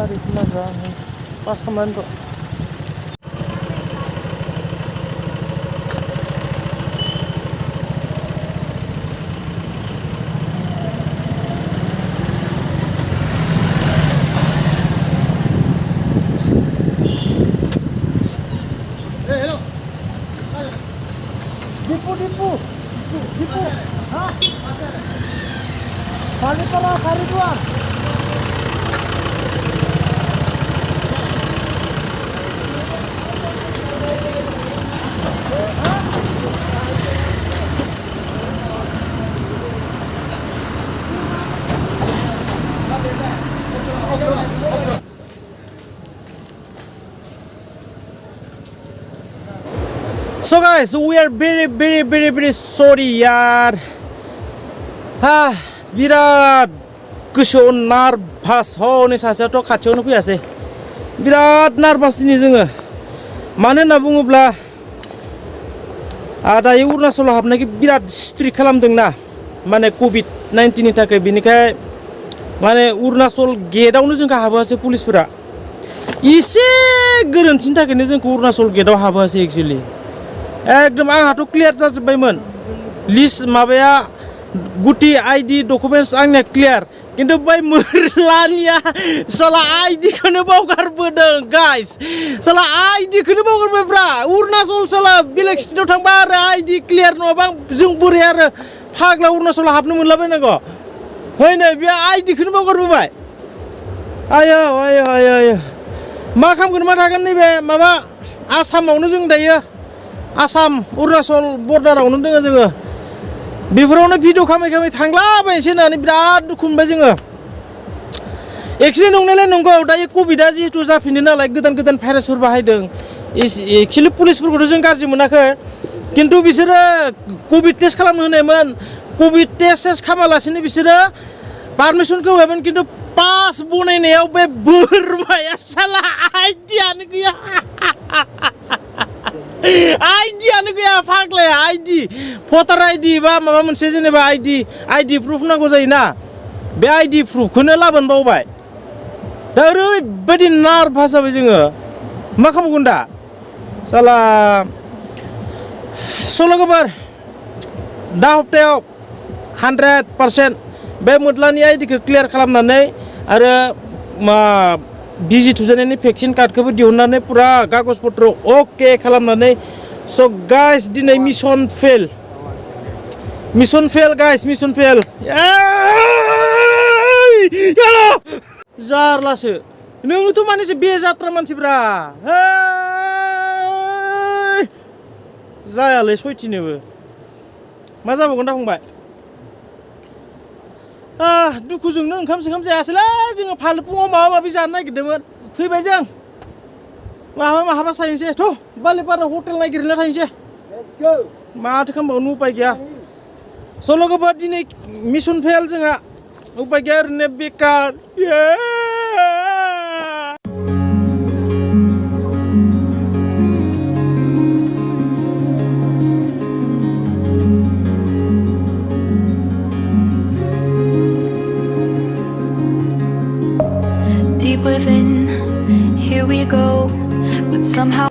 hari naga pas kemarin kok. Dipu. Hah? Kali para kali keluar. So guys, we are very sorry यार. बिराद गोसोआव nervous हनै सासेयाथ' खाथियावनो फैयासै. बिराद nervous दिनै जोङो. मानो होनना बुङोब्ला दायो अरुणाचलाव हाबनायखौ बिराद स्ट्रिक्ट खालामदोंना. माने COVID-19 नि थाखाय बेनिखाय माने अरुणाचल गेटआवनो जोंखौ हाबहोआसै पुलिसफोरा. एसे गोरोन्थिनि थाखायनो जोंखौ अरुणाचल गेटआव हाबहोआसै एक्चुअली. एकदम आंहाथ' क्लियार जाजोब्बायमोन लिस्ट माबाया गुटी आईडी डकुमेन्ट्स आंनिया क्लियार किन्तु बै मोरलानिया साला आईडीखौनो बावगारबोदों गाइस. साला आईडीखौनो बावगारबायब्रा. अरुणाचल साला बेलेग स्टेटआव थांबा आरो आईडी क्लियार नङाबा जों बोरै आरो फाग्ला अरुणाचलाव हाबनो मोनलाबायनांगौ. है नै बे आईडीखौनो बावगारबोबाय. आयो मा खालामगोन मा थागोन नैबे माबा आसामावनो जों दायो आसाम अरुणाचल बर्डारावनो दङ जोङो. बेफोरावनो भिडिअ खामै थांलाबायनोसै होननानै बिराद दुखु मोनबाय जोङो. एक्चुअलि नंनायलाय नंगौ दायो कभिडआ जिहेतु जाफिनदों नालाय गोदान भाइरासफोर बाहायदों. एक्चुअलि पुलिसफोरखौथ' जों गाज्रि मोनाखै किन्तु बिसोरो कभिड टेस्ट खालामनो होनायमोन. कभिड टेस्ट खालामालासिनो बिसोरो पारमिसनखौ होबायमोन किन्तु पास बनायनायाव बे बोरमाया साला आइडियानो गैया. आईडीआनो गैया फाग्लाया. आईडी भटार आईडी बा माबा मोनसे जेनेबा आईडी प्रुफ नांगौ जायोना. बे आईडी प्रुफखौनो लाबोनो बावबाय. दा ओरैबायदि नार्भास जाबाय जोङो. मा खालामगोन दा साला. सल'गोबार दा हप्तायाव 100% बे मोदलानि आईडीखौ क्लियार खालामनानै आरो बिजि थुजानायनि भेक्सिन कार्डखौबो दिहुननानै पुरा कागज पत्र अके खालामनानै. स' गाइस दिनै mission fail guys mission fail. जारलासो नोंथ' मानोसो बे जात्रा मानसिफ्रा. जायालै सयथिनोबो मा जाबावगोन दा फंबाय. दुखुजोंनो ओंखाम जायासैलै जोङो फालुफुङाव माबा माबि जानो नागिरदोंमोन. फैबाय जों माहाबा सायनोसै थ' बालिपारायाव हटेल नागिरहैना थाहैनोसै. माथो खालामबावनो उपाय गैया. सल'गोबार दिनै मिशन फेल जोंहा उपाय गैया ओरैनो बेकार. Within, here we go, but somehow